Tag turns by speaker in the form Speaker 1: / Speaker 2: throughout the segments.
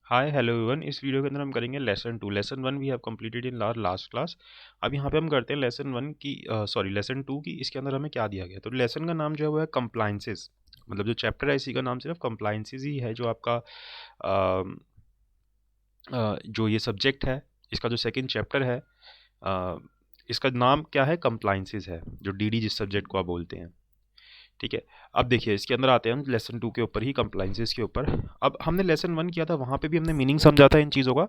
Speaker 1: हाय hello everyone. इस video के अंदर हम करेंगे lesson 1 we have completed in last class. अब यहाँ पे हम करते हैं लेसन 2 की। इसके अंदर हमें क्या दिया गया, तो लेसन का नाम जो है वो है कंप्लाइंसेस। मतलब जो चैप्टर है इसी का नाम सिर्फ कंप्लाइंसेस ही है। जो आपका जो ये सब्जेक्ट है, इसका जो सेकंड चैप्टर है, अ, इसका नाम क्या है, कंप्लाइंसेस है, जो डीडी जिस सब्जेक्ट को आप बोलते हैं। ठीक है। अब देखिए इसके अंदर आते हैं हम लेसन 2 के ऊपर ही, कंप्लाइंसेस के ऊपर। अब हमने लेसन 1 किया था, वहाँ पे भी हमने मीनिंग समझा था इन चीज़ों का।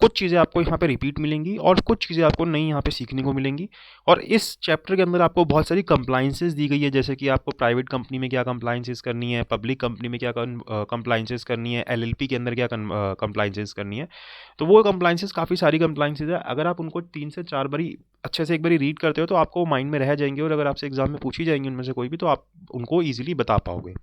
Speaker 1: कुछ चीज़ें आपको यहाँ पे रिपीट मिलेंगी और कुछ चीज़ें आपको नई यहाँ पे सीखने को मिलेंगी। और इस चैप्टर के अंदर आपको बहुत सारी कंप्लाइंसेस दी गई है, जैसे कि आपको प्राइवेट कंपनी में क्या कंप्लाइंसेस करनी है, पब्लिक कंपनी में क्या कंप्लाइंसेस करनी है, एलएलपी के अंदर क्या कंप्लाइंसेस करनी है। तो वो कंप्लाइंसेस काफ़ी सारी कंप्लाइंसेस है। अगर आप उनको 3 से 4 बारी अच्छे से एक बारी रीड करते हो तो आपको माइंड में रह जाएंगे, और अगर आपसे एग्जाम में पूछी जाएंगी उनमें से कोई भी, तो आप उनको ईजिली बता पाओगे।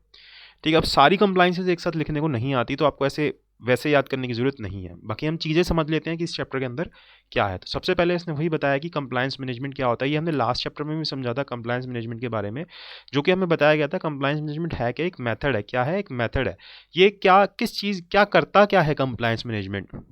Speaker 1: ठीक है। अब सारी कंप्लाइंसेस एक साथ लिखने को नहीं आती, तो आपको ऐसे वैसे याद करने की ज़रूरत नहीं है। बाकी हम चीज़ें समझ लेते हैं कि इस चैप्टर के अंदर क्या है। तो सबसे पहले इसने वही बताया कि कंप्लायंस मैनेजमेंट क्या होता है। ये हमने लास्ट चैप्टर में भी समझा था कंप्लायंस मैनेजमेंट के बारे में, जो कि हमें बताया गया था कंप्लायंस मैनेजमेंट है क्या, एक मेथड है। क्या है? एक मेथड है। ये क्या, किस चीज़, क्या करता क्या है कंप्लायंस मैनेजमेंट।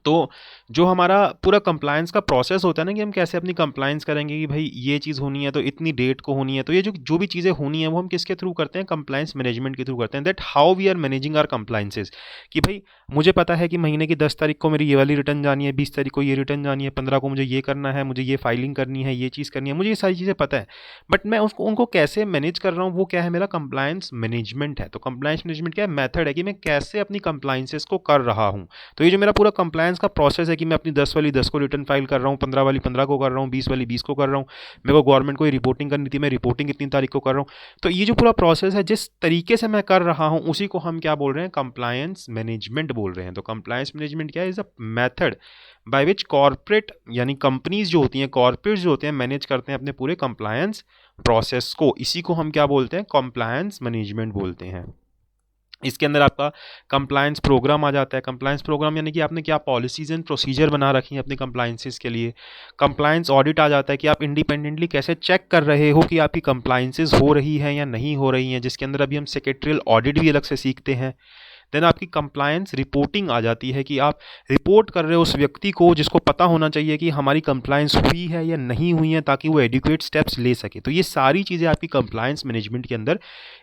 Speaker 1: तो जो हमारा पूरा कंप्लायंस का प्रोसेस होता है ना, कि हम कैसे अपनी कंप्लायंस करेंगे कि भाई ये चीज़ होनी है तो इतनी डेट को होनी है, तो ये जो जो भी चीज़ें होनी है वो हम किसके थ्रू करते हैं, कंप्लायंस मैनेजमेंट के थ्रू करते हैं। That how we are managing our compliances. कि भाई मुझे पता है कि महीने की 10 तारीख को मेरी ये वाली रिटर्न जानी है, 20 तारीख को ये रिटर्न जानी है, 15 को मुझे ये करना है, मुझे ये फाइलिंग करनी है, ये चीज़ करनी है, मुझे ये सारी चीज़ें पता है। बट मैं उसको उनको कैसे मैनेज कर रहा हूँ, वो क्या है, मेरा कंप्लायंस मैनेजमेंट है। तो कंप्लायंस मैनेजमेंट क्या है, मेथड है कि मैं कैसे अपनी कंप्लायंसेस को कर रहा हूँ। तो ये जो मेरा पूरा कंप्लायंस का प्रोसेस है कि मैं अपनी 10 वाली 10 को रिटर्न फाइल कर रहा हूँ, 15 वाली 15 को कर रहा हूँ, 20 वाली 20 को कर रहा हूँ, मेरे को गवर्नमेंट को रिपोर्टिंग करनी थी, मैं रिपोर्टिंग कितनी तारीख को कर रहा हूँ। तो ये जो पूरा प्रोसेस है, जिस तरीके से मैं कर रहा हूँ, उसी को हम क्या बोल रहे हैं, कंप्लायंस मैनेजमेंट बोल रहे हैं। तो कंप्लायंस मैनेजमेंट क्या है, is a method by which corporate यानी कंपनीज जो होती हैं, कॉर्पोरेट जो होते हैं, मैनेज करते हैं अपने पूरे कंप्लायंस प्रोसेस को। इसी को हम क्या बोलते हैं, कंप्लायंस मैनेजमेंट बोलते हैं। इसके अंदर आपका कंप्लायंस प्रोग्राम आ जाता है। कंप्लायंस प्रोग्राम यानी कि आपने क्या पॉलिसीज एंड प्रोसीजर बना रखी हैं अपनी कंप्लायंसेस के लिए। कंप्लायंस ऑडिट आ जाता है कि आप इंडिपेंडेंटली कैसे चेक कर रहे हो कि आपकी कंप्लायंसेस हो रही हैं या नहीं हो रही हैं, जिसके अंदर अभी हम सेक्रेटरियल ऑडिट भी अलग से सीखते हैं। देन आपकी कंप्लायंस रिपोर्टिंग आ जाती है कि आप रिपोर्ट कर रहे हो उस व्यक्ति को, जिसको पता होना चाहिए कि हमारी कंप्लायंस हुई है या नहीं हुई है, ताकि वो एडिक्वेट स्टेप्स ले सके। तो ये सारी चीज़ें आपकी कंप्लायंस मैनेजमेंट के अंदर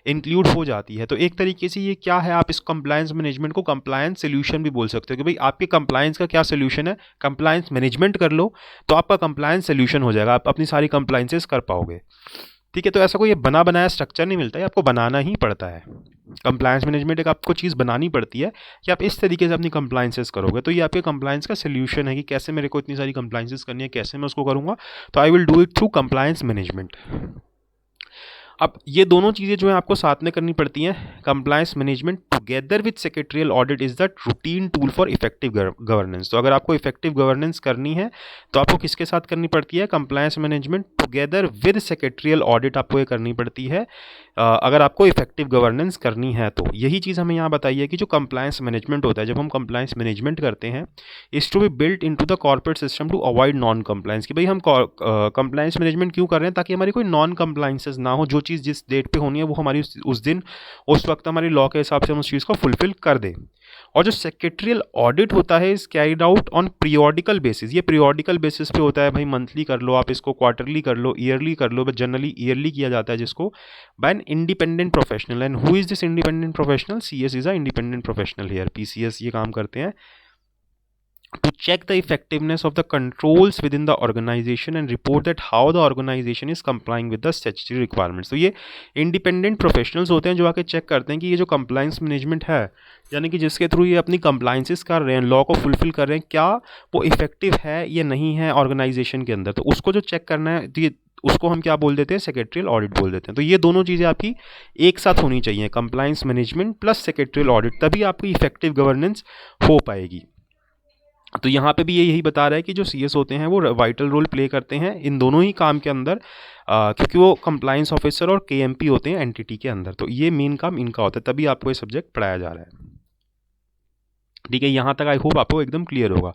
Speaker 1: इंक्लूड हो जाती है। तो एक तरीके से ये क्या है, आप इस कंप्लायंस मैनेजमेंट को कंप्लायंस सोल्यूशन भी बोल सकते हो कि भाई आपके कंप्लायंस का क्या सोल्यूशन है, कंप्लायंस मैनेजमेंट कर लो तो आपका कंप्लायंस सोल्यूशन हो जाएगा, आप अपनी सारी कंप्लायंसेस कर पाओगे। ठीक है। तो ऐसा कोई बना बनाया स्ट्रक्चर नहीं मिलता है, आपको बनाना ही पड़ता है। कंप्लायंस मैनेजमेंट एक आपको चीज़ बनानी पड़ती है कि आप इस तरीके से अपनी कंप्लायंसेस करोगे, तो ये आपके कंप्लायंस का सोल्यूशन है कि कैसे मेरे को इतनी सारी कंप्लायंसेस करनी है, कैसे मैं उसको करूँगा। तो I will do it through compliance management. अब ये दोनों चीज़ें जो है आपको साथ में करनी पड़ती हैं। Compliance management together with secretarial audit is the routine tool for effective governance. तो अगर आपको इफेक्टिव गवर्नेंस करनी है तो आपको किसके साथ करनी पड़ती है, compliance management together with secretarial audit आपको ये करनी पड़ती है अगर आपको इफेक्टिव गवर्नेंस करनी है। तो यही चीज़ हमें यहाँ बताइए कि जो कंप्लायंस मैनेजमेंट होता है, जब हम कंप्लायंस मैनेजमेंट करते हैं, is to be built into the corporate system to avoid non compliance. कि भाई हम कंप्लायंस मैनेजमेंट क्यों कर रहे हैं, ताकि हमारी कोई नॉन कंप्लायंसेस ना हो। जो चीज़ जिस डेट पे होनी है वो हमारी उस दिन उस वक्त हमारी लॉ के हिसाब से हम उस चीज़ को फुलफिल कर दें। और जो सेक्रेटरियल ऑडिट होता है is carried out on periodical basis. ये पीरियोडिकल बेसिस पे होता है, भाई मंथली कर लो आप इसको, क्वार्टरली कर लो, ईयरली कर लो, बट जनरली ईयरली किया जाता है जिसको, by an independent professional. And who is this independent professional, CS is a independent professional here. PCS ये काम करते हैं to check the effectiveness of the controls within the organization and report that how the organization is complying with the statutory requirements। तो ये independent professionals होते हैं जो आके चेक करते हैं कि ये जो कंप्लायंस मैनेजमेंट है, यानी कि जिसके थ्रू ये अपनी कंप्लायंसेस कर रहे हैं, लॉ को फुलफिल कर रहे हैं, क्या वो इफेक्टिव है या नहीं है ऑर्गेनाइजेशन के अंदर। तो उसको जो चेक करना है, तो ये उसको हम क्या बोल देते हैं, सेक्रेटरियल ऑडिट बोल देते हैं। तो ये दोनों चीज़ें आपकी एक साथ होनी चाहिए, compliance management plus secretarial audit, तभी आपकी इफेक्टिव गवर्नेंस हो पाएगी। तो यहाँ पे भी ये यही बता रहा है कि जो सीएस होते हैं वो वाइटल रोल प्ले करते हैं इन दोनों ही काम के अंदर, क्योंकि वो कंप्लायंस ऑफिसर और केएमपी होते हैं एंटिटी के अंदर। तो ये मेन काम इनका होता है, तभी आपको ये सब्जेक्ट पढ़ाया जा रहा है। ठीक है। यहाँ तक आई होप आपको एकदम क्लियर होगा।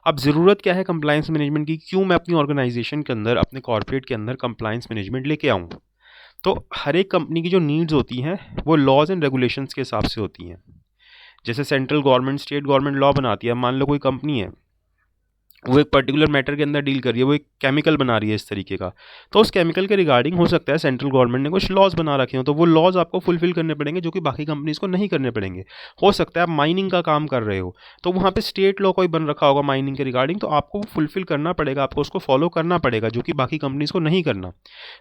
Speaker 1: अब ज़रूरत क्या है कंप्लायंस मैनेजमेंट की, क्यों मैं अपनी ऑर्गेनाइजेशन के अंदर, अपने कॉर्पोरेट के अंदर कंप्लायंस मैनेजमेंट लेके आऊँ। तो हर एक कंपनी की जो नीड्स होती हैं वो लॉज एंड रेगुलेशंस के हिसाब से होती हैं। जैसे central government state government law बनाती है, मान लो कोई कंपनी है वो एक पर्टिकुलर मैटर के अंदर डील कर रही है, वो एक केमिकल बना रही है इस तरीके का, तो उस केमिकल के रिगार्डिंग हो सकता है सेंट्रल गवर्नमेंट ने कुछ लॉज बना रखे हो, तो वो लॉज आपको फुलफिल करने पड़ेंगे जो कि बाकी कंपनीज को नहीं करने पड़ेंगे। हो सकता है आप माइनिंग का काम कर रहे हो तो वहाँ पे स्टेट लॉ कोई बन रखा होगा माइनिंग के रिगार्डिंग, तो आपको फुलफिल करना पड़ेगा, आपको उसको फॉलो करना पड़ेगा जो कि बाकी कंपनीज को नहीं करना।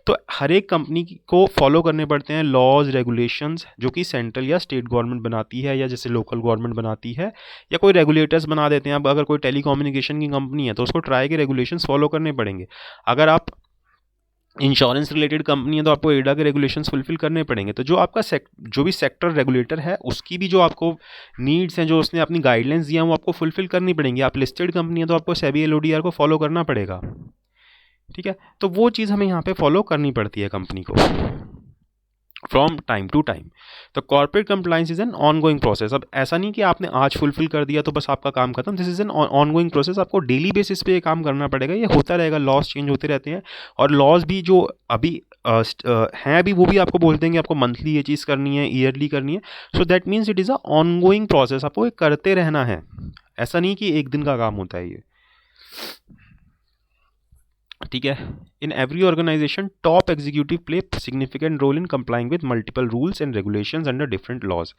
Speaker 1: तो हर एक कंपनी को फॉलो करने पड़ते हैं लॉज रेगुलेशंस जो कि सेंट्रल या स्टेट गवर्नमेंट बनाती है, या जैसे लोकल गवर्नमेंट बनाती है, या कोई रेगुलेटर्स बना देते हैं। अब अगर कोई टेलीकम्युनिकेशन की कंपनी है तो उसको ट्राई के रेगुलेशंस फॉलो करने पड़ेंगे। अगर आप इंश्योरेंस रिलेटेड कंपनी है तो आपको एडा के रेगुलेशंस फुलफिल करने पड़ेंगे। तो जो आपका जो भी सेक्टर रेगुलेटर है उसकी भी जो आपको नीड्स हैं, जो उसने अपनी गाइडलाइंस दिया है, वो आपको फुलफिल करनी पड़ेंगी। आप लिस्टेड कंपनी है तो आपको सेबी एलओडीआर को फॉलो करना पड़ेगा, ठीक है। तो वो चीज़ हमें यहाँ पे फॉलो करनी पड़ती है कंपनी को फ्रॉम टाइम टू टाइम। तो corporate compliance is an ongoing process. अब ऐसा नहीं कि आपने आज फुलफिल कर दिया तो बस आपका काम खत्म, this is an ongoing process. आपको डेली बेसिस पे ये काम करना पड़ेगा, ये होता रहेगा, लॉज चेंज होते रहते हैं। और लॉज भी जो अभी हैं अभी वो भी आपको बोलते हैं कि आपको मंथली ये चीज़ करनी है, ईयरली करनी है। So that means it is a ongoing process, आपको ये करते रहना है, ऐसा नहीं कि एक दिन का काम होता है ये, ठीक है। In every organisation top executive play significant role in complying with multiple rules and regulations under different laws.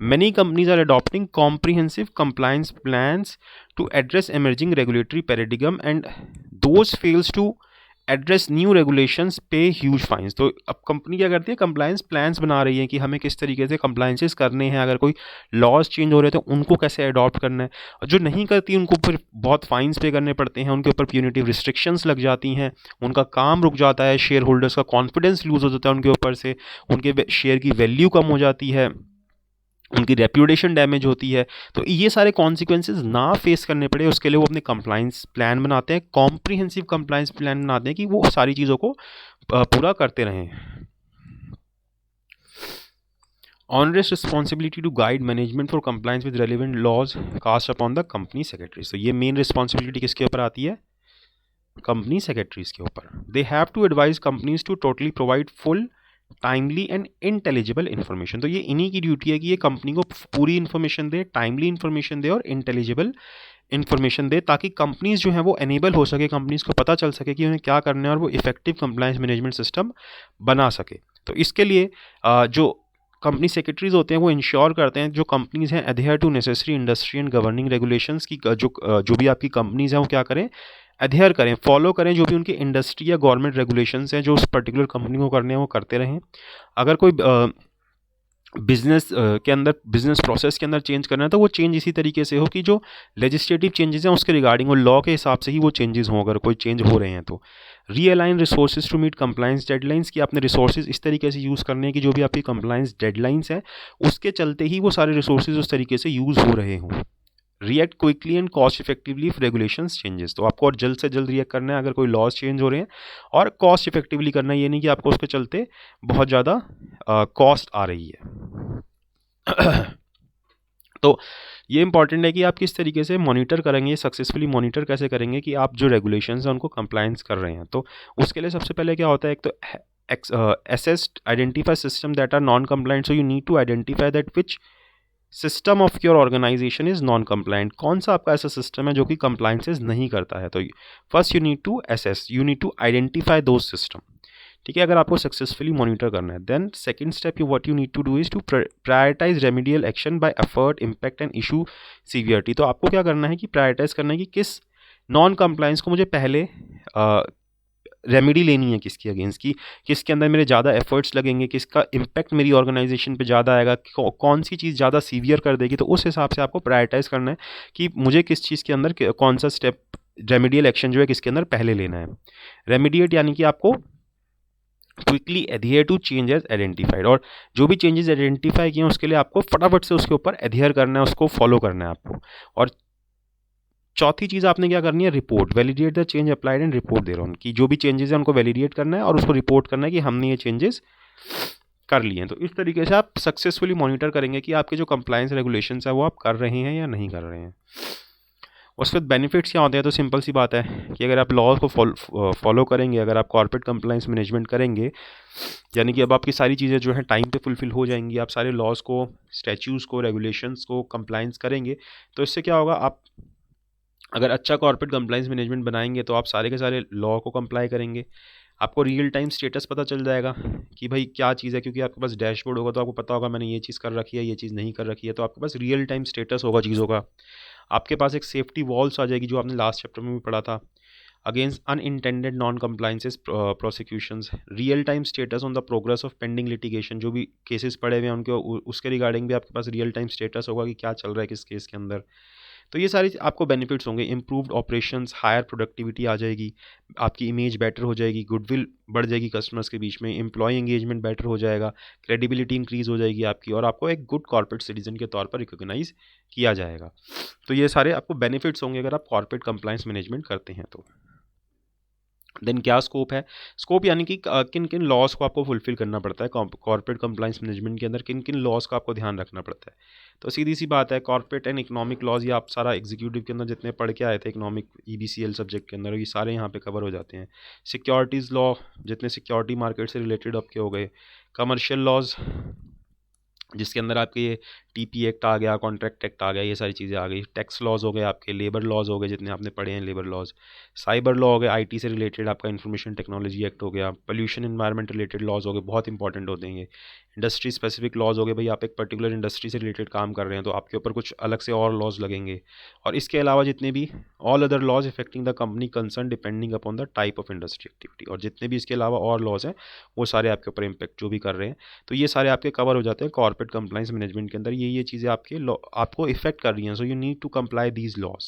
Speaker 1: Many companies are adopting comprehensive compliance plans to address emerging regulatory paradigm, and those fails to address new regulations pay huge fines। तो अब company क्या करती है, compliance plans बना रही है कि हमें किस तरीके से कंप्लायंसेस करने हैं, अगर कोई लॉज चेंज हो रहे हैं तो उनको कैसे अडॉप्ट करना है। और जो नहीं करती उनको फिर बहुत फाइन्स पे करने पड़ते हैं, उनके ऊपर प्यूनिटिव रिस्ट्रिक्शंस लग जाती हैं, उनका काम रुक जाता है, शेयर होल्डर्स का कॉन्फिडेंस लूज हो जाता है उनके ऊपर से, उनके शेयर की वैल्यू कम हो जाती है, उनकी रेप्यूटेशन डैमेज होती है। तो ये सारे कॉन्सिक्वेंसेस ना फेस करने पड़े उसके लिए वो अपने कंप्लाइंस प्लान बनाते हैं, कॉम्प्रिहेंसिव कंप्लाइंस प्लान बनाते हैं कि वो सारी चीज़ों को पूरा करते रहें। Onerous responsibility to guide management for compliance with relevant laws cast upon the company secretaries. तो ये मेन रिस्पॉन्सिबिलिटी किसके ऊपर आती है, कंपनी सेक्रेटरीज के ऊपर। They have to advise companies to totally provide full timely and intelligible information. तो ये इन्हीं की ड्यूटी है कि ये कंपनी को पूरी इन्फॉर्मेशन दे, टाइमली इन्फॉर्मेशन दे और इंटेलिजिबल इन्फॉर्मेशन दे, ताकि कंपनीज जो हैं वो एनेबल हो सके, कंपनीज को पता चल सके कि उन्हें क्या करना है और वो इफेक्टिव कंप्लायंस मैनेजमेंट सिस्टम बना सके। तो इसके लिए जो कंपनी सेक्रेटरीज होते हैं वो इंश्योर करते हैं जो कंपनीज हैं adhere to necessary industry and governing regulations की, जो भी आपकी कंपनीज हैं वो क्या करें, अधेयर करें, फॉलो करें, जो भी उनकी इंडस्ट्री या गवर्नमेंट रेगुलेशंस हैं जो उस पर्टिकुलर कंपनी को करने हैं वो करते रहें। अगर कोई बिजनेस के अंदर, बिजनेस प्रोसेस के अंदर चेंज करना है तो वो चेंज इसी तरीके से हो कि जो लेजिस्लेटिव चेंजेस हैं उसके रिगार्डिंग वो लॉ के हिसाब से ही वो चेंजेस हों, अगर कोई चेंज हो रहे हैं तो। Realign resources to meet compliance deadlines, की आपने रिसोर्सेज इस तरीके से यूज़ करने हैं कि जो भी आपकी कंप्लायंस डेडलाइंस हैं उसके चलते ही वो सारे रिसोर्सेज उस तरीके से यूज़ हो रहे हों। React quickly and cost effectively if regulations changes, तो आपको और जल्द से जल्द रिएक्ट करना है अगर कोई लॉज चेंज हो रहे हैं, और कॉस्ट इफेक्टिवली करना है, ये नहीं कि आपको उसके चलते बहुत ज़्यादा कॉस्ट आ रही है। तो ये इंपॉर्टेंट है कि आप किस तरीके से मॉनिटर करेंगे, सक्सेसफुली मॉनिटर कैसे करेंगे कि आप जो रेगुलेशंस हैं उनको कंप्लायंस कर रहे हैं। तो उसके लिए सबसे पहले क्या होता है, एक तो assessed identify system that are non-compliant, so you need to identify that which system of your organisation is non compliant, कौन सा आपका ऐसा सिस्टम है जो कि कंप्लाइंसेस नहीं करता है। तो first you need to assess, you need to identify those system, ठीक है, अगर आपको सक्सेसफुली मॉनिटर करना है। Then second step what you need to do is to prioritise remedial action by effort, impact and issue severity. तो आपको क्या करना है कि प्रायोरिटाइज करना है कि किस नॉन कंप्लाइंस को मुझे पहले रेमेडी लेनी है, किसकी अगेंस्ट की, किसके अंदर मेरे ज़्यादा एफर्ट्स लगेंगे, किसका इम्पैक्ट मेरी ऑर्गेनाइजेशन पे ज़्यादा आएगा, कौन सी चीज़ ज़्यादा सीवियर कर देगी। तो उस हिसाब से आपको प्रायोरिटाइज करना है कि मुझे किस चीज़ के अंदर कौन सा स्टेप, रेमेडियल एक्शन जो है किसके अंदर पहले लेना है। रेमेडिएट यानी कि आपको quickly adhere to changes identified, और जो भी चेंजेस आइडेंटिफाई किए हैं उसके लिए आपको फटाफट से उसके ऊपर एडहियर करना है, उसको फॉलो करना है आपको। और चौथी चीज़ आपने क्या करनी है, report, validate the change applied and report दे रहा हूँ कि जो भी चेंजेस हैं उनको वैलिडेट करना है और उसको रिपोर्ट करना है कि हमने ये चेंजेस कर लिए हैं। तो इस तरीके से आप सक्सेसफुली मॉनिटर करेंगे कि आपके जो कंप्लायंस रेगुलेशंस है वो आप कर रहे हैं या नहीं कर रहे हैं। उसके बाद बेनिफिट्स क्या होते हैं, तो सिंपल सी बात है कि अगर आप लॉ को फॉलो करेंगे, अगर आप कॉर्पोरेट कंप्लाइंस मैनेजमेंट करेंगे, यानी कि अब आपकी सारी चीज़ें जो हैं टाइम पे फुलफिल हो जाएंगी, आप सारे लॉज को, स्टैच्यूज़ को, रेगुलेशंस को कंप्लाइंस करेंगे, तो इससे क्या होगा, आप अगर अच्छा कॉर्पोरेट कंप्लाइंस मैनेजमेंट बनाएंगे तो आप सारे के सारे लॉ को कंप्लाई करेंगे। आपको रियल टाइम स्टेटस पता चल जाएगा कि भाई क्या चीज़ है, क्योंकि आपके पास डैशबोर्ड होगा तो आपको पता होगा मैंने ये चीज़ कर रखी है, ये चीज़ नहीं कर रखी है, तो आपके पास रियल टाइम स्टेटस होगा चीज़ों का। आपके पास एक सेफ्टी वॉल्स आ जाएगी, जो आपने लास्ट चैप्टर में भी पढ़ा था, against unintended non compliances prosecutions, real time status on the progress of pending litigation, जो भी केसेस पड़े हुए हैं उनके उसके रिगार्डिंग भी आपके पास रियल टाइम स्टेटस होगा कि क्या चल रहा है किस केस के अंदर। तो ये सारी आपको बेनिफिट्स होंगे, इम्प्रूव्ड ऑपरेशंस, हायर प्रोडक्टिविटी आ जाएगी, आपकी इमेज बेटर हो जाएगी, गुडविल बढ़ जाएगी कस्टमर्स के बीच में, एम्प्लॉय एंगेजमेंट बेटर हो जाएगा, क्रेडिबिलिटी इंक्रीज हो जाएगी आपकी, और आपको एक गुड कॉर्पोरेट सिटीजन के तौर पर रिकॉग्नाइज किया जाएगा। तो ये सारे आपको बेनिफिट्स होंगे अगर आप कॉर्पोरेट कंप्लायंस मैनेजमेंट करते हैं तो। देन क्या स्कोप है, स्कोप यानी कि किन किन लॉज को आपको फुलफिल करना पड़ता है कॉर्पोरेट कंप्लायंस मैनेजमेंट के अंदर, किन किन लॉज का आपको ध्यान रखना पड़ता है। तो सीधी सी बात है, कॉर्पोरेट एंड इकोनॉमिक लॉज, ये आप सारा एग्जीक्यूटिव के अंदर जितने पढ़ के आए थे इकोनॉमिक EBCL सब्जेक्ट के अंदर, ये सारे यहाँ पे कवर हो जाते हैं। सिक्योरिटीज़ लॉ, जितने सिक्योरिटी मार्केट से रिलेटेड आपके हो गए। कमर्शियल लॉज, जिसके अंदर आपके ये TP एक्ट आ गया, कॉन्ट्रैक्ट एक्ट आ गया, ये सारी चीज़ें आ गई। टैक्स लॉज हो गए आपके, लेबर लॉज हो गए जितने आपने पढ़े हैं लेबर लॉज। साइबर लॉ हो गए, IT से रिलेटेड आपका इंफॉर्मेशन टेक्नोलॉजी एक्ट हो गया। पोल्यूशन एनवायरनमेंट रिलेटेड लॉज हो गए, बहुत इंपॉर्टेंट होते हैं ये। इंडस्ट्री स्पेसिफिक लॉज हो गए, भाई आप एक पर्टिकुलर इंडस्ट्री से रिलेटेड काम कर रहे हैं तो आपके ऊपर कुछ अलग से और लॉज लगेंगे। और इसके अलावा जितने भी all other laws affecting the company concern depending upon the type of industry activity, और जितने भी इसके अलावा और लॉज हैं वो सारे आपके ऊपर इम्पैक्ट जो भी कर रहे हैं, तो ये सारे आपके कवर हो जाते हैं कॉर्पोरेट कंप्लायंस मैनेजमेंट के अंदर। ये चीज़ें आपके आपको इफेक्ट कर रही हैं, so you need to comply these laws.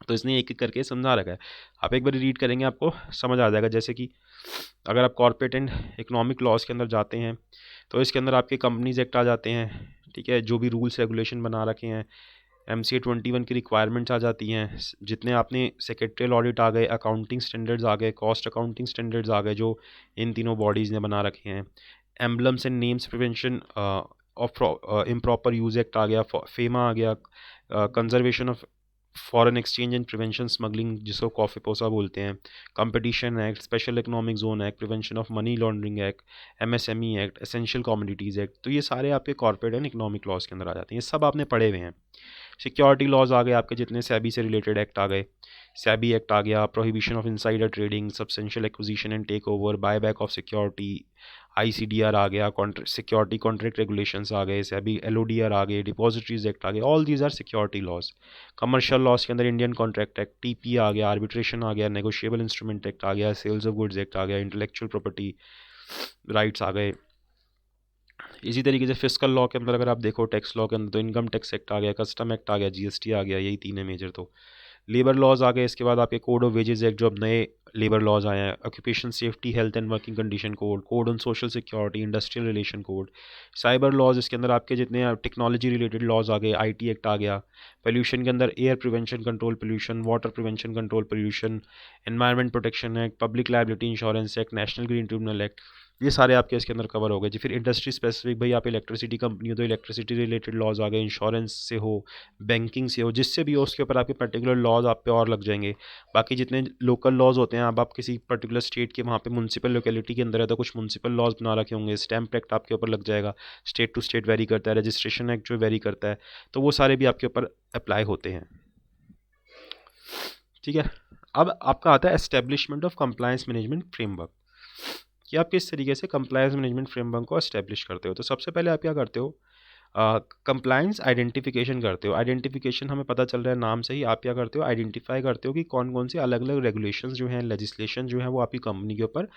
Speaker 1: तो इसने एक एक करके समझा रखा है, आप एक बार रीड करेंगे आपको समझ आ जाएगा। जैसे कि अगर आप कॉर्पोरेट एंड इकोनॉमिक लॉज के अंदर जाते हैं तो इसके अंदर आपके कंपनीज एक्ट आ जाते हैं, ठीक है, जो भी रूल्स रेगुलेशन बना रखे हैं। MCA 21 की रिक्वायरमेंट्स आ जाती हैं, जितने आपने सेक्रेटरियल ऑडिट आ गए, अकाउंटिंग स्टैंडर्ड्स आ गए, कॉस्ट अकाउंटिंग स्टैंडर्ड्स आ गए, जो इन तीनों बॉडीज़ ने बना रखे हैं। Emblems and names prevention of improper use act आ गया, फेमा आ गया, conservation of foreign exchange and prevention smuggling, जिसको कॉफीपोसा बोलते हैं, competition act, special economic zone act, prevention of money laundering act, MSME act, essential commodities act. तो ये सारे आपके कॉर्पोरेट एंड इकोनॉमिक लॉज के अंदर आ जाते हैं, ये सब आपने पढ़े हुए हैं। सिक्योरिटी लॉज आ गए आपके, जितने SEBI से रिलेटेड एक्ट आ गए, SEBI एक्ट आ गया, prohibition of insider trading, substantial acquisition and take over, buyback of security, ICDR आ गया, सिक्योरिटी कॉन्ट्रैक्ट रेगुलेशंस आ गए, SEBI LODR आ गए, डिपॉजिटरीज एक्ट आ गए, all these are security laws. Commercial laws के अंदर इंडियन कॉन्ट्रैक्ट एक्ट, TP आ गया, आर्बिट्रेशन आ गया, नेगोशिएबल इंस्ट्रूमेंट एक्ट आ गया, सेल्स ऑफ गुड्स एक्ट आ गया, इंटेलेक्चुअल प्रॉपर्टी राइट्स आ गए। इसी तरीके से फिस्कल लॉ के अंदर अगर आप देखो, टैक्स लॉ के अंदर तो इनकम टैक्स एक्ट आ गया, कस्टम एक्ट आ गया, GST आ गया, यही तीन है मेजर। तो लेबर लॉज आ गए, इसके बाद आपके कोड ऑफ वेजेस एक्ट, जो अब नए लेबर लॉज आए हैं, occupation safety health and working condition code, code on social security, industrial relation code, cyber laws, इसके अंदर आपके जितने टेक्नोलॉजी रिलेटेड लॉज आ गए, IT एक्ट आ गया, पोल्यूशन के अंदर air prevention control pollution, water prevention control pollution, environment protection act, public liability insurance act, national green tribunal act, ये सारे आपके इसके अंदर कवर हो गए जी। फिर इंडस्ट्री स्पेसिफिक, भाई आप इलेक्ट्रिसिटी कंपनी हो तो इलेक्ट्रिसिटी रिलेटेड लॉज आ गए, इंश्योरेंस से हो, बैंकिंग से हो, जिससे भी हो उसके ऊपर आपके पर्टिकुलर लॉज आप पे और लग जाएंगे। बाकी जितने लोकल लॉज होते हैं, अब आप किसी पर्टिकुलर स्टेट के वहाँ पे म्यूनसिपल लोकेलिटी के अंदर है तो कुछ म्यूनसिपल लॉज बना रखे होंगे, स्टैम्प एक्ट आपके ऊपर लग जाएगा, स्टेट टू स्टेट वेरी करता है, रजिस्ट्रेशन एक्ट जो वेरी करता है, तो वो सारे भी आपके ऊपर अप्लाई होते हैं, ठीक है। अब आपका आता है establishment of compliance management framework, कि आप किस तरीके से कंप्लायंस मैनेजमेंट फ्रेमवर्क को एस्टेब्लिश करते हो। तो सबसे पहले आप क्या करते हो, कंप्लायंस आइडेंटिफिकेशन करते हो। आइडेंटिफिकेशन हमें पता चल रहा है नाम से ही, आप क्या करते हो, आइडेंटिफाई करते हो कि कौन कौन से अलग अलग रेगुलेशंस जो हैं, लेजिस्लेशन जो है वो आपकी कंपनी के ऊपर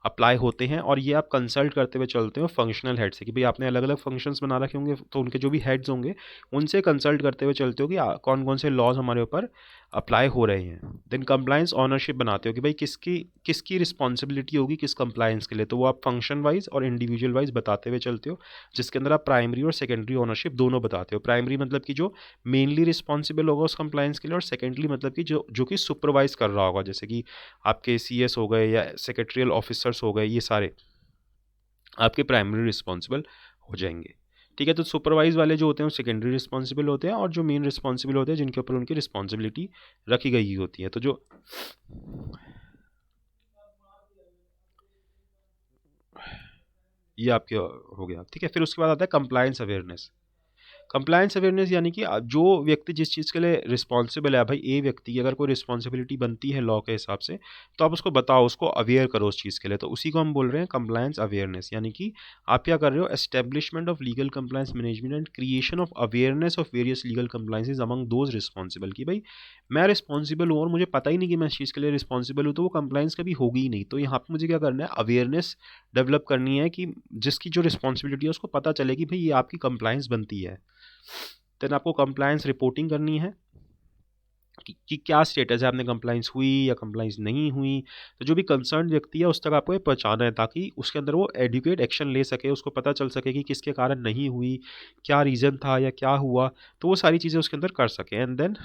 Speaker 1: अप्लाई होते हैं, और ये आप कंसल्ट करते हुए चलते हो फंक्शनल हेड से, कि भाई आपने अलग अलग फंक्शंस बना रखे होंगे तो उनके जो भी हेड्स होंगे उनसे कंसल्ट करते हुए चलते हो कि कौन कौन से लॉज हमारे ऊपर अप्लाई हो रहे हैं। देन कंप्लायंस ऑनरशिप बनाते हो कि भाई किसकी किसकी रिस्पॉन्सिबिलिटी होगी किस कंप्लायंस के लिए, तो वो आप फंक्शन वाइज और इंडिविजुअल वाइज बताते हुए चलते हो, जिसके अंदर आप प्राइमरी और सेकेंडरी ओनरशिप दोनों बताते हो। प्राइमरी मतलब कि जो मेनली रिस्पॉन्सिबल होगा उस कंप्लायंस के लिए, और सेकेंडली मतलब कि जो कि सुपरवाइज कर रहा होगा, जैसे कि आपके CS हो गए या सेक्रेटरियल ऑफिसर्स हो गए, ये सारे आपके प्राइमरी रिस्पॉन्सिबल हो जाएंगे, ठीक है। तो सुपरवाइज वाले जो होते हैं वो सेकेंडरी रिस्पॉन्सिबल होते हैं, और जो मेन रिस्पॉन्सिबल होते हैं जिनके ऊपर उनकी रिस्पॉन्सिबिलिटी रखी गई होती है। तो जो ये आपके हो गया, ठीक है। फिर उसके बाद आता है कंप्लायंस अवेयरनेस। कंप्लायंस अवेयरनेस यानी कि जो व्यक्ति जिस चीज़ के लिए रिस्पॉन्सिबल है, भाई ए व्यक्ति की अगर कोई रिस्पॉन्सिबिलिटी बनती है लॉ के हिसाब से, तो आप उसको बताओ, उसको अवेयर करो उस चीज़ के लिए। तो उसी को हम बोल रहे हैं कंप्लायंस अवेयरनेस। यानी कि आप क्या कर रहे हो, establishment of legal compliance management and creation of awareness of various legal compliances among those responsible. कि भाई मैं रिस्पॉन्सिबल हूँ और मुझे पता ही नहीं कि मैं इस चीज़ के लिए रिस्पॉन्सिबल हूँ, तो वो कंप्लायंस कभी होगी ही नहीं। तो यहाँ पर मुझे क्या करना है, अवेयरनेस डेवलप करनी है कि जिसकी जो रिस्पॉन्सिबिलिटी है उसको पता चले कि भाई ये आपकी कंप्लायंस बनती है। देन आपको कंप्लायंस रिपोर्टिंग करनी है कि क्या स्टेटस है, आपने कंप्लाइंस हुई या कंप्लाइंस नहीं हुई। तो जो भी कंसर्न व्यक्ति है उस तक आपको ये पहुंचाना है, ताकि उसके अंदर वो एडुकेट एक्शन ले सके, उसको पता चल सके कि किसके कारण नहीं हुई, क्या रीज़न था या क्या हुआ। तो वो सारी चीज़ें उसके अंदर कर सके। And then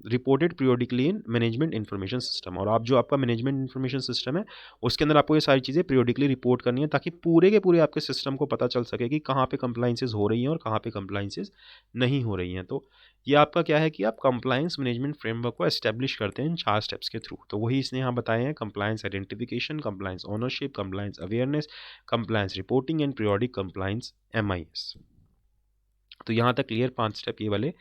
Speaker 1: reported periodically in management information system. और आप जो आपका मैनेजमेंट इन्फॉर्मेशन सिस्टम है उसके अंदर आपको ये सारी चीज़ें पीरियोडिकली रिपोर्ट करनी है, ताकि पूरे के पूरे आपके सिस्टम को पता चल सके कि कहाँ पे कंप्लाइंसेज हो रही हैं और कहाँ पे कंप्लाइंसेज नहीं हो रही हैं। तो ये आपका क्या है कि आप कंप्लायंस मैनेजमेंट फ्रेमवर्क को एस्टेब्लिश करते हैं इन 4 स्टेप्स के थ्रू। तो वही इसने यहाँ बताए हैं, compliance identification, compliance ownership, compliance awareness, compliance reporting and periodic compliance MIS। तो यहाँ तक क्लियर 5 स्टेप ये वाले।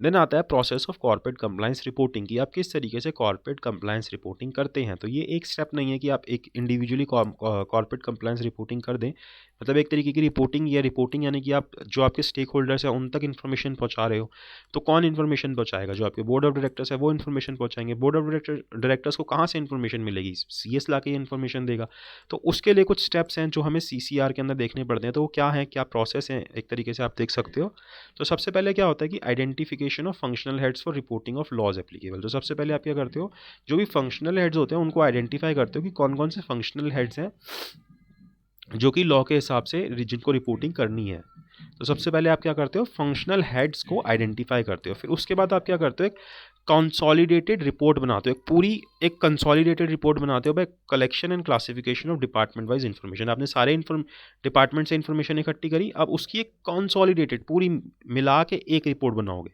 Speaker 1: देन आता है process of corporate compliance reporting, कि आप किस तरीके से कॉर्पोरेट कंप्लायंस रिपोर्टिंग करते हैं। तो ये एक स्टेप नहीं है कि आप एक इंडिविजुअली कॉर्पोरेट कंप्लायंस रिपोर्टिंग कर दें। मतलब एक तरीके की रिपोर्टिंग, या रिपोर्टिंग यानी कि आप जो आपके स्टेक होल्डर्स हैं उन तक इन्फॉर्मेशन पहुंचा रहे हो। तो कौन इन्फॉर्मेशन पहुंचाएगा, जो आपके बोर्ड ऑफ डायरेक्टर्स है वो इन्फॉर्मेशन पहुंचाएंगे। बोर्ड ऑफ डायरेक्टर्स को कहाँ से इन्फॉर्मेशन मिलेगी, CS ला के इन्फॉर्मेशन देगा। तो उसके लिए कुछ स्टेप्स हैं जो हमें CCR के अंदर देखने पड़ते हैं। तो वो क्या है, क्या प्रोसेस है, एक तरीके से आप देख सकते हो। तो सबसे पहले क्या होता है कि identification of functional heads for reporting of laws applicable. तो सबसे पहले आप क्या करते हो, जो भी फंक्शनल हेड्स होते हैं उनको आइडेंटिफाई करते हो कि कौन कौन से फंक्शनल हेड्स हैं जो कि लॉ के हिसाब से जिनको रिपोर्टिंग करनी है। तो सबसे पहले आप क्या करते हो, फंक्शनल हेड्स को आइडेंटिफाई करते हो। फिर उसके बाद आप क्या करते हो, एक कंसोलिडेटेड रिपोर्ट बनाते हो, एक कंसोलिडेटेड रिपोर्ट बनाते हो by collection and classification of department wise information. आपने सारे डिपार्टमेंट से इन्फॉर्मेशन इकट्ठी करी, अब उसकी एक कंसोलिडेटेड पूरी मिला के एक रिपोर्ट बनाओगे।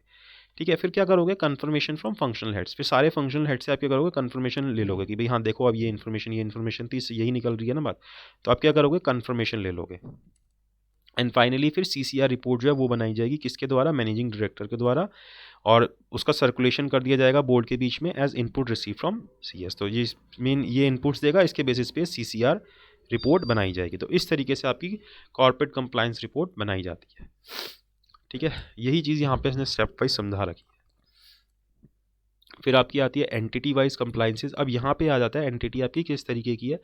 Speaker 1: ठीक है। फिर क्या करोगे, कंफर्मेशन फ्रॉम फंक्शनल हेड्स। फिर सारे फंक्शनल हेड से आप क्या करोगे, कंफर्मेशन ले लोगे कि भाई हाँ देखो अब ये इन्फॉर्मेशन थी, इससे यही निकल रही है ना बात। तो आप क्या करोगे, कंफर्मेशन ले लोगे। एंड फाइनली फिर CCR रिपोर्ट जो है वो बनाई जाएगी, किसके द्वारा, मैनेजिंग डायरेक्टर के द्वारा, और उसका सर्कुलेशन कर दिया जाएगा बोर्ड के बीच में as input receive from CS। तो ये इनपुट्स देगा, इसके बेसिस पे CCR रिपोर्ट बनाई जाएगी। तो इस तरीके से आपकी कॉर्पोरेट कंप्लायंस रिपोर्ट बनाई जाती है। ठीक है, यही चीज़ यहाँ पे इसने स्टेप वाइज समझा रखी है। फिर आपकी आती है एंटिटी वाइज कंप्लायंसेस। अब यहाँ पे आ जाता है एंटिटी आपकी किस तरीके की है।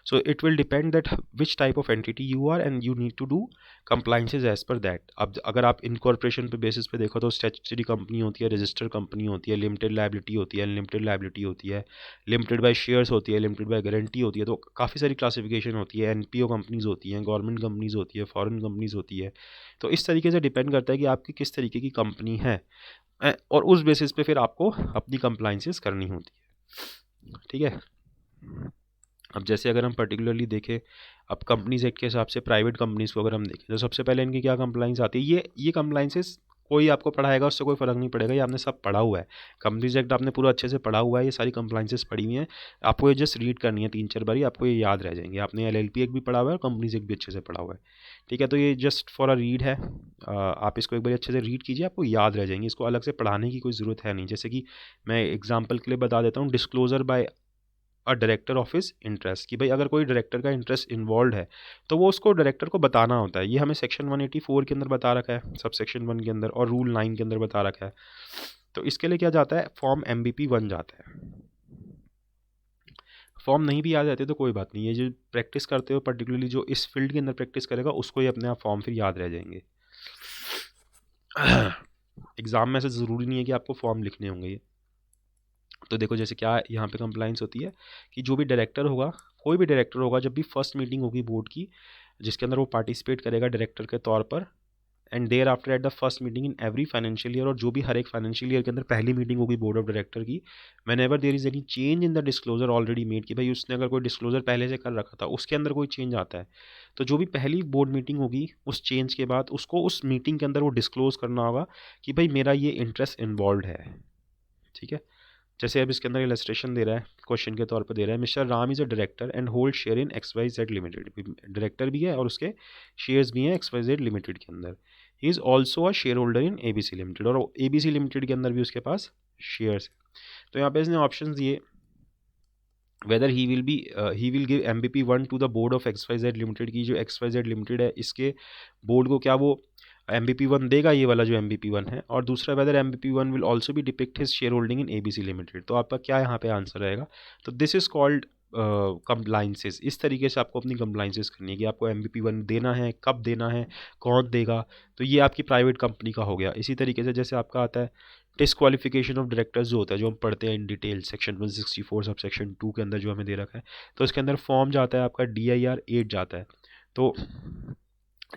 Speaker 1: So it will depend that which type of entity you are and you need to do compliances as per that. अब अगर आप इनकॉर्पोरेशन पे बेसिस पे देखो तो स्टैट्यूटरी कंपनी होती है, रजिस्टर्ड कंपनी होती है, लिमिटेड लायबिलिटी होती है, अनलिमिटेड लायबिलिटी होती है, लिमिटेड बाय शेयर्स होती है, लिमिटेड बाय गारंटी होती है। तो काफ़ी सारी क्लासिफिकेशन होती है। NPO कंपनीज होती हैं, गवर्नमेंट कंपनीज होती है, फॉरेन कंपनीज होती है। तो इस तरीके से डिपेंड करता है कि आपकी किस तरीके की कंपनी है, और उस बेसिस पे फिर आपको अपनी कंप्लायंसेस करनी होती है। ठीक है। अब जैसे अगर हम पर्टिकुलरली देखें, अब कंपनीज एक्ट के हिसाब से प्राइवेट कंपनीज को अगर हम देखें तो सबसे पहले इनकी क्या कंप्लायंस आती है, ये कंप्लायंसेस कोई आपको पढ़ाएगा उससे कोई फ़र्क नहीं पड़ेगा, ये आपने सब पढ़ा हुआ है। कंपनीज एक्ट आपने पूरा अच्छे से पढ़ा हुआ है, ये सारी कंप्लायंसेस पढ़ी हुई हैं। आपको ये जस्ट रीड करनी है 3-4 बारी, आपको ये याद रह जाएंगे। आपने LLP एक्ट भी पढ़ा हुआ है और कंपनीज एक्ट भी अच्छे से पढ़ा हुआ है। ठीक है। तो ये जस्ट फॉर अ रीड है, आप इसको एक बार अच्छे से रीड कीजिए, आपको याद रह जाएंगे। इसको अलग से पढ़ाने की कोई ज़रूरत है नहीं। जैसे कि मैं एग्जाम्पल के लिए बता देता हूँ, disclosure by a director of his interest, कि भाई अगर कोई डायरेक्टर का इंटरेस्ट इन्वॉल्व है तो वो उसको डायरेक्टर को बताना होता है। ये हमें सेक्शन 184 के अंदर बता रखा है, सब सेक्शन 1 के अंदर, और रूल 9 के अंदर बता रखा है। तो इसके लिए क्या जाता है, फॉर्म MBP 1 जाता है। फॉर्म नहीं भी आ जाते तो कोई बात नहीं, ये जो प्रैक्टिस करते हो पर्टिकुलरली जो इस फील्ड के अंदर प्रैक्टिस करेगा उसको ही अपने आप फॉर्म फिर याद रह जाएंगे। एग्ज़ाम में ऐसे ज़रूरी नहीं है कि आपको फॉर्म लिखने होंगे ये। तो देखो जैसे क्या यहाँ पे कंप्लाइंस होती है कि जो भी डायरेक्टर होगा, कोई भी डायरेक्टर होगा, जब भी फर्स्ट मीटिंग होगी बोर्ड की जिसके अंदर वो पार्टिसिपेट करेगा डायरेक्टर के तौर पर, and thereafter at the first meeting in every financial year, और जो भी हर एक फाइनेंशियल ईयर के अंदर पहली मीटिंग होगी बोर्ड ऑफ डायरेक्टर की, when ever there is any change in the disclosure already made, कि भाई उसने अगर कोई डिस्क्लोजर पहले से कर रखा था उसके अंदर कोई चेंज आता है, तो जो भी पहली बोर्ड मीटिंग होगी उस चेंज के बाद उसको उस मीटिंग के अंदर वो डिस्क्लोज करना होगा कि भाई मेरा ये इंटरेस्ट इन्वॉल्व है। ठीक है, जैसे अब इसके अंदर इलस्ट्रेशन दे रहा है, क्वेश्चन के तौर पर दे रहा है, mister Ram is a director and hold share in XYZ limited, director भी है और उसके शेयर्स भी हैं XYZ लिमिटेड के अंदर। He is also a share holder in ABC limited, और ABC लिमिटेड के अंदर भी उसके पास शेयर्स। तो यहाँ पे इसने ऑप्शन दिए, whether he will give MBP 1 to the board of XYZ limited, की जो XYZ लिमिटेड है इसके बोर्ड को क्या वो MBP 1 देगा, ये वाला जो MBP 1 है, और दूसरा वेदर MBP 1 विल ऑल्सो भी depict his share holding in ABC limited. तो आपका क्या यहाँ पे आंसर रहेगा, तो दिस इज कॉल्ड कंप्लाइंसेस। इस तरीके से आपको अपनी कंप्लाइंसेस करनी है कि आपको MBP 1 देना है, कब देना है, कौन देगा, तो ये आपकी प्राइवेट कंपनी का हो गया। इसी तरीके से जैसे आपका आता है डिस्क्वालिफिकेशन ऑफ डायरेक्टर्स, जो होता है जो हम पढ़ते हैं in detail section 164 sub section 2 के अंदर जो हमें दे रखा है, तो इसके अंदर फॉर्म जाता है आपका DIR 8 जाता है, तो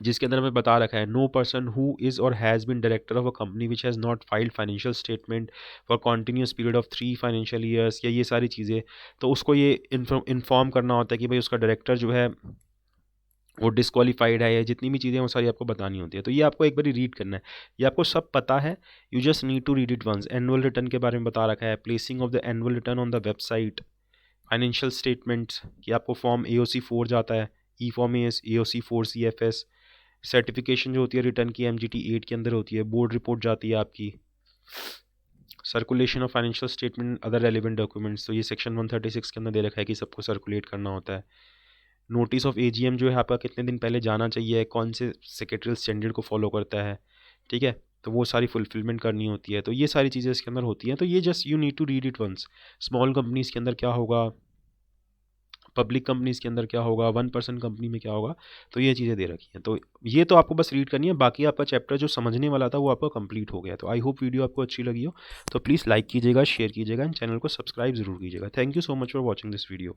Speaker 1: जिसके अंदर हमें बता रखा है no person who is or has been director of a company which has not filed financial statement for continuous period of 3 financial years, या ये सारी चीज़ें, तो उसको ये इन्फॉर्म करना होता है कि भाई उसका डायरेक्टर जो है वो डिस्क्वालीफाइड है, या जितनी भी चीज़ें वो सारी आपको बतानी होती है। तो ये आपको एक बार रीड करना है, ये आपको सब पता है, you just need to read it once. Annual return के बारे में बता रखा है, placing of the annual return on the website, financial statements कि आपको फॉर्म AOC 4 जाता है, e form AOC 4 CFS, certification जो होती है रिटर्न की MGT 8 के अंदर होती है, बोर्ड रिपोर्ट जाती है आपकी, circulation of financial statement other relevant documents, तो ये सेक्शन 136 के अंदर दे रखा है कि सबको सर्कुलेट करना होता है। नोटिस ऑफ AGM जो है आपका कितने दिन पहले जाना चाहिए, कौन से सेक्रेटरियल स्टैंडर्ड को फॉलो करता है, ठीक है, तो वो सारी फुलफिलमेंट करनी होती है। तो ये सारी चीज़ें इसके अंदर होती हैं, तो ये just you need to read it once. Small companies के अंदर क्या होगा, पब्लिक कंपनीज़ के अंदर क्या होगा, 1% कंपनी में क्या होगा, तो ये चीज़ें दे रखी हैं। तो ये तो आपको बस रीड करनी है, बाकी आपका चैप्टर जो समझने वाला था वो आपका कंप्लीट हो गया। तो आई होप वीडियो आपको अच्छी लगी हो, तो प्लीज़ लाइक कीजिएगा, शेयर कीजिएगा एंड चैनल को सब्सक्राइब ज़रूर कीजिएगा। Thank you so much for watching this video.